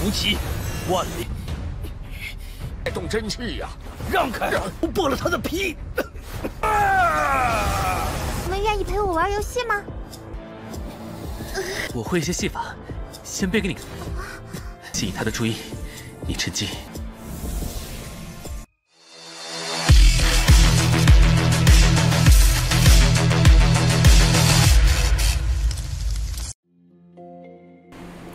无极，万里带动真气呀！让开！我剥了他的皮！你们愿意陪我玩游戏吗？我会一些戏法，先背给你看，吸引他的注意，你趁机。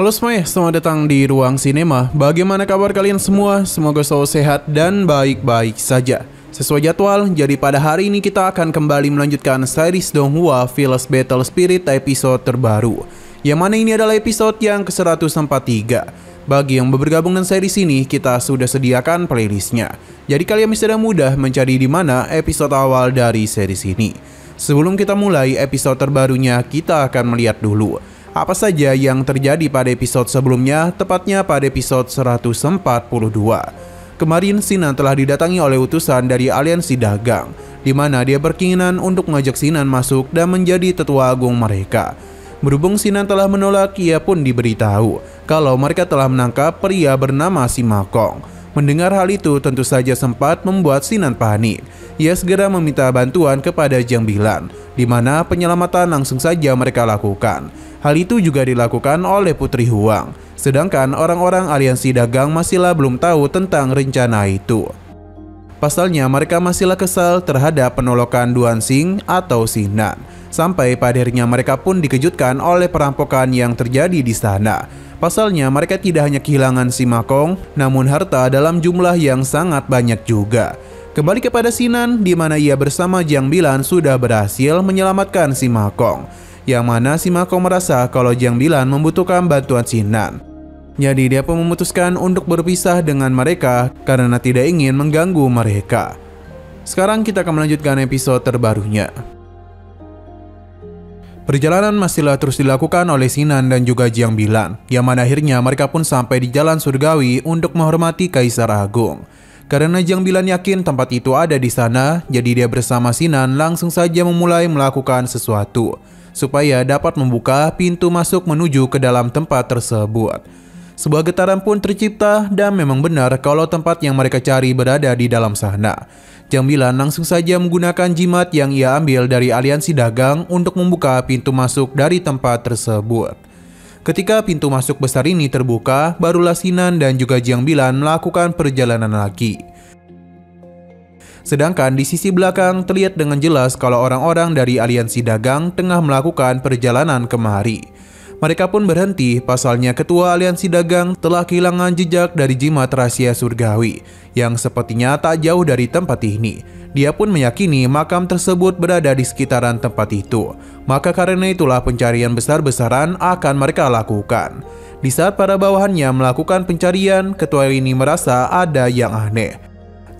Halo semuanya, selamat datang di Ruang Sinema. Bagaimana kabar kalian semua? Semoga selalu sehat dan baik-baik saja. Sesuai jadwal, jadi pada hari ini kita akan kembali melanjutkan series Donghua Village Battle Spirit episode terbaru. Yang mana ini adalah episode yang ke-143. Bagi yang bergabung dengan series ini, kita sudah sediakan playlistnya. Jadi kalian bisa dengan mudah mencari di mana episode awal dari series ini. Sebelum kita mulai episode terbarunya, kita akan melihat dulu apa saja yang terjadi pada episode sebelumnya, tepatnya pada episode 142. Kemarin Sinan telah didatangi oleh utusan dari aliansi dagang, di mana dia berkeinginan untuk mengajak Sinan masuk dan menjadi tetua agung mereka. Berhubung Sinan telah menolak, ia pun diberitahu kalau mereka telah menangkap pria bernama Simakong. Mendengar hal itu tentu saja sempat membuat Sinan panik. Ia segera meminta bantuan kepada Jiang Bilan, di mana penyelamatan langsung saja mereka lakukan. Hal itu juga dilakukan oleh Putri Huang, sedangkan orang-orang aliansi dagang masihlah belum tahu tentang rencana itu. Pasalnya mereka masihlah kesal terhadap penolakan Duan Xing atau Sinan. Sampai pada akhirnya mereka pun dikejutkan oleh perampokan yang terjadi di sana. Pasalnya mereka tidak hanya kehilangan Simakong, namun harta dalam jumlah yang sangat banyak juga. Kembali kepada Sinan, di mana ia bersama Jiang Bilan sudah berhasil menyelamatkan Simakong. Yang mana Simakong merasa kalau Jiang Bilan membutuhkan bantuan Sinan. Jadi dia pun memutuskan untuk berpisah dengan mereka karena tidak ingin mengganggu mereka. Sekarang kita akan melanjutkan episode terbarunya. Perjalanan masihlah terus dilakukan oleh Sinan dan juga Jiang Bilan, yang mana akhirnya mereka pun sampai di jalan surgawi untuk menghormati Kaisar Agung. Karena Jiang Bilan yakin tempat itu ada di sana, jadi dia bersama Sinan langsung saja memulai melakukan sesuatu supaya dapat membuka pintu masuk menuju ke dalam tempat tersebut. Sebuah getaran pun tercipta dan memang benar kalau tempat yang mereka cari berada di dalam sana. Jiang Bilan langsung saja menggunakan jimat yang ia ambil dari aliansi dagang untuk membuka pintu masuk dari tempat tersebut. Ketika pintu masuk besar ini terbuka, barulah Sinan dan juga Jiang Bilan melakukan perjalanan lagi. Sedangkan di sisi belakang terlihat dengan jelas kalau orang-orang dari aliansi dagang tengah melakukan perjalanan kemari. Mereka pun berhenti, pasalnya ketua aliansi dagang telah kehilangan jejak dari jimat rahasia surgawi yang sepertinya tak jauh dari tempat ini. Dia pun meyakini makam tersebut berada di sekitaran tempat itu. Maka karena itulah pencarian besar-besaran akan mereka lakukan. Di saat para bawahannya melakukan pencarian, ketua ini merasa ada yang aneh.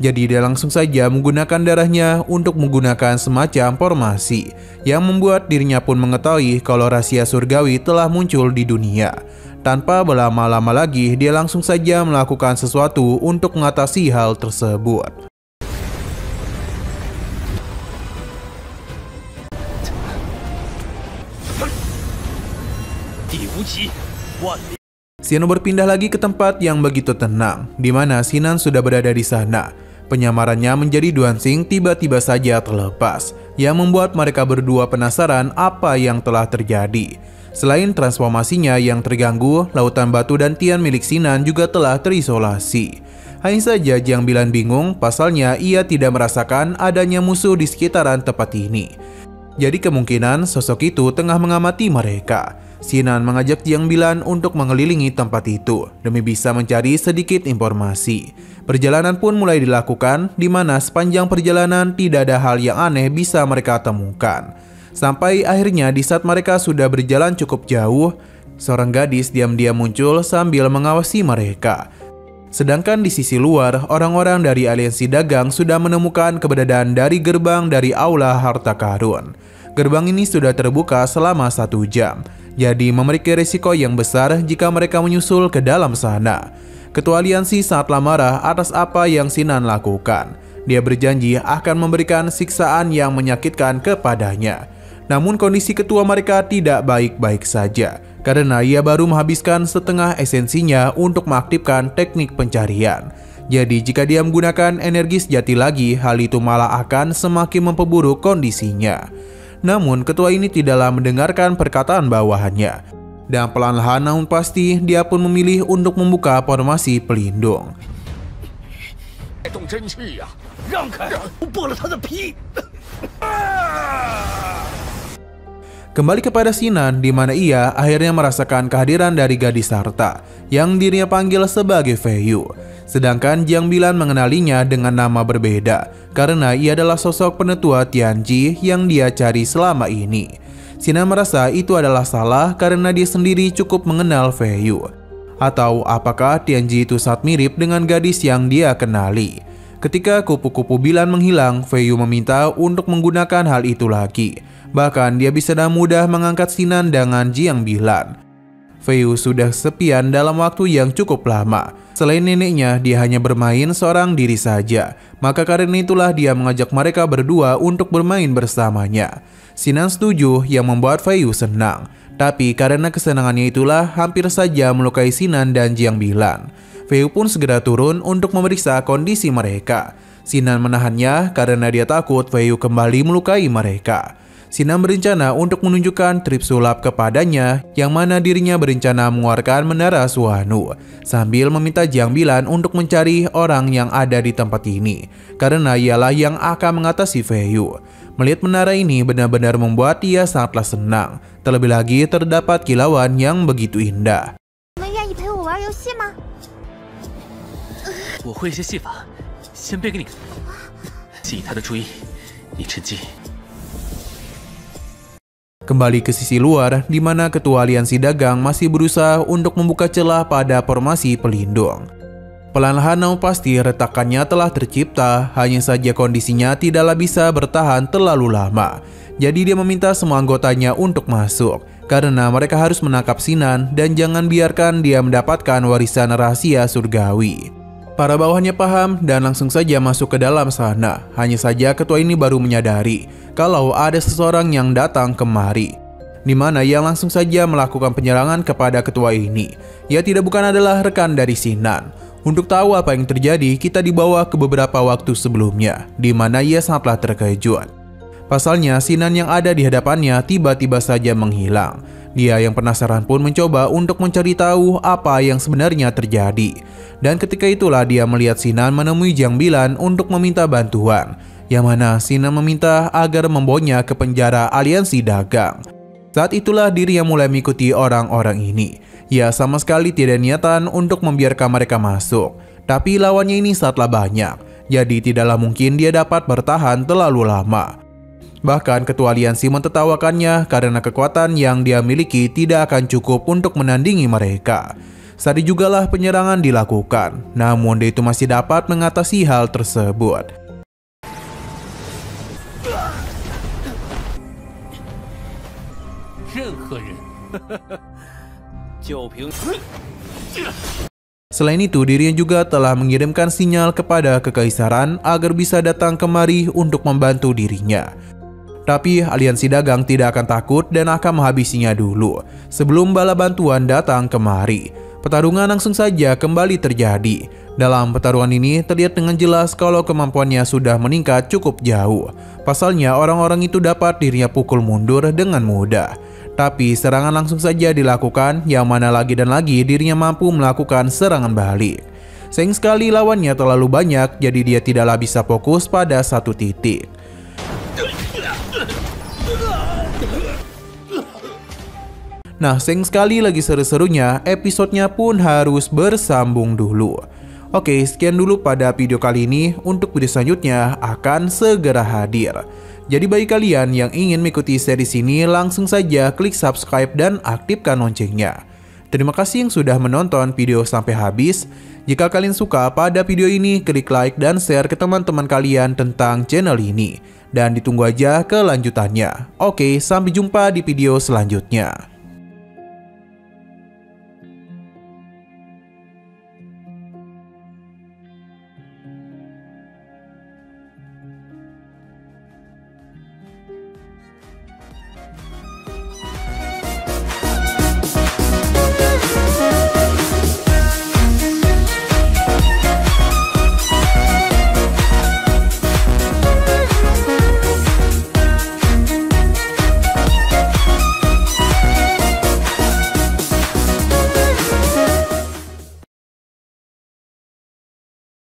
Jadi dia langsung saja menggunakan darahnya untuk menggunakan semacam formasi yang membuat dirinya pun mengetahui kalau rahasia surgawi telah muncul di dunia. Tanpa berlama-lama lagi, dia langsung saja melakukan sesuatu untuk mengatasi hal tersebut. Sinan berpindah lagi ke tempat yang begitu tenang, di mana Sinan sudah berada di sana. Penyamarannya menjadi Duan Xing tiba-tiba saja terlepas, yang membuat mereka berdua penasaran apa yang telah terjadi. Selain transformasinya yang terganggu, lautan batu dan tian milik Sinan juga telah terisolasi. Hanya saja Jiang Bilan bingung, pasalnya ia tidak merasakan adanya musuh di sekitaran tempat ini. Jadi kemungkinan sosok itu tengah mengamati mereka. Sinan mengajak Jiang Bilan untuk mengelilingi tempat itu demi bisa mencari sedikit informasi. Perjalanan pun mulai dilakukan, di mana sepanjang perjalanan tidak ada hal yang aneh bisa mereka temukan. Sampai akhirnya di saat mereka sudah berjalan cukup jauh, seorang gadis diam-diam muncul sambil mengawasi mereka. Sedangkan di sisi luar, orang-orang dari aliansi dagang sudah menemukan keberadaan dari gerbang dari Aula Harta Karun. Gerbang ini sudah terbuka selama 1 jam, jadi memiliki risiko yang besar jika mereka menyusul ke dalam sana. Ketua aliansi sangatlah marah atas apa yang Sinan lakukan. Dia berjanji akan memberikan siksaan yang menyakitkan kepadanya. Namun kondisi ketua mereka tidak baik-baik saja. karena ia baru menghabiskan setengah esensinya untuk mengaktifkan teknik pencarian. Jadi jika dia menggunakan energi sejati lagi, hal itu malah akan semakin memperburuk kondisinya. Namun ketua ini tidaklah mendengarkan perkataan bawahannya. Dan pelan-pelan namun pasti dia pun memilih untuk membuka formasi pelindung. 动真气呀！ 让开！我剥了他的皮！ Kembali kepada Sinan, di mana ia akhirnya merasakan kehadiran dari gadis harta yang dirinya panggil sebagai Feiyu. Sedangkan Jiang Bilan mengenalinya dengan nama berbeda karena ia adalah sosok penetua Tianji yang dia cari selama ini. Sinan merasa itu adalah salah karena dia sendiri cukup mengenal Feiyu. Atau apakah Tianji itu sangat mirip dengan gadis yang dia kenali? Ketika kupu-kupu Bilan menghilang, Feiyu meminta untuk menggunakan hal itu lagi. Bahkan dia bisa dengan mudah mengangkat Sinan dengan Jiang Bilan. Feiyu sudah sepian dalam waktu yang cukup lama. Selain neneknya, dia hanya bermain seorang diri saja. Maka karena itulah dia mengajak mereka berdua untuk bermain bersamanya. Sinan setuju yang membuat Feiyu senang. Tapi karena kesenangannya itulah hampir saja melukai Sinan dan Jiang Bilan. Feiyu pun segera turun untuk memeriksa kondisi mereka. Sinan menahannya karena dia takut Feiyu kembali melukai mereka. Sinan berencana untuk menunjukkan trik sulap kepadanya yang mana dirinya berencana mengeluarkan menara Suanu sambil meminta Jiang Bilan untuk mencari orang yang ada di tempat ini karena ialah yang akan mengatasi Feiyu. Melihat menara ini benar-benar membuat dia sangatlah senang, terlebih lagi terdapat kilauan yang begitu indah. 你们愿意陪我玩游戏吗？ 我会一些戏法，先背给你，吸引他的注意，你趁机。 Kembali ke sisi luar, di mana ketua aliansi dagang masih berusaha untuk membuka celah pada formasi pelindung. Perlahan namun pasti retakannya telah tercipta, hanya saja kondisinya tidaklah bisa bertahan terlalu lama. Jadi dia meminta semua anggotanya untuk masuk, karena mereka harus menangkap Sinan dan jangan biarkan dia mendapatkan warisan rahasia surgawi. Para bawahannya paham dan langsung saja masuk ke dalam sana. Hanya saja ketua ini baru menyadari kalau ada seseorang yang datang kemari, di mana ia langsung saja melakukan penyerangan kepada ketua ini. Ia tidak bukan adalah rekan dari Sinan. Untuk tahu apa yang terjadi, kita dibawa ke beberapa waktu sebelumnya, di mana ia sangatlah terkejut. Pasalnya Sinan yang ada di hadapannya tiba-tiba saja menghilang. Dia yang penasaran pun mencoba untuk mencari tahu apa yang sebenarnya terjadi. Dan ketika itulah dia melihat Sinan menemui Jiang Bilan untuk meminta bantuan, yang mana Sinan meminta agar membawanya ke penjara aliansi dagang. Saat itulah dirinya mulai mengikuti orang-orang ini. Ia sama sekali tidak niatan untuk membiarkan mereka masuk. Tapi lawannya ini sangatlah banyak, jadi tidaklah mungkin dia dapat bertahan terlalu lama. Bahkan ketua aliansi mentertawakannya karena kekuatan yang dia miliki tidak akan cukup untuk menandingi mereka. Saat itu jugalah penyerangan dilakukan, namun dia itu masih dapat mengatasi hal tersebut. Selain itu, dirinya juga telah mengirimkan sinyal kepada kekaisaran agar bisa datang kemari untuk membantu dirinya. Tapi aliansi dagang tidak akan takut dan akan menghabisinya dulu sebelum bala bantuan datang kemari. Pertarungan langsung saja kembali terjadi. Dalam pertarungan ini terlihat dengan jelas kalau kemampuannya sudah meningkat cukup jauh. Pasalnya orang-orang itu dapat dirinya pukul mundur dengan mudah. Tapi serangan langsung saja dilakukan, yang mana lagi dan lagi dirinya mampu melakukan serangan balik. Sayang sekali lawannya terlalu banyak, jadi dia tidaklah bisa fokus pada satu titik. Nah, sayang sekali lagi seru-serunya, episodenya pun harus bersambung dulu. Oke, sekian dulu pada video kali ini. Untuk video selanjutnya akan segera hadir. Jadi bagi kalian yang ingin mengikuti series ini, langsung saja klik subscribe dan aktifkan loncengnya. Terima kasih yang sudah menonton video sampai habis. Jika kalian suka pada video ini, klik like dan share ke teman-teman kalian tentang channel ini. Dan ditunggu aja kelanjutannya. Oke, sampai jumpa di video selanjutnya.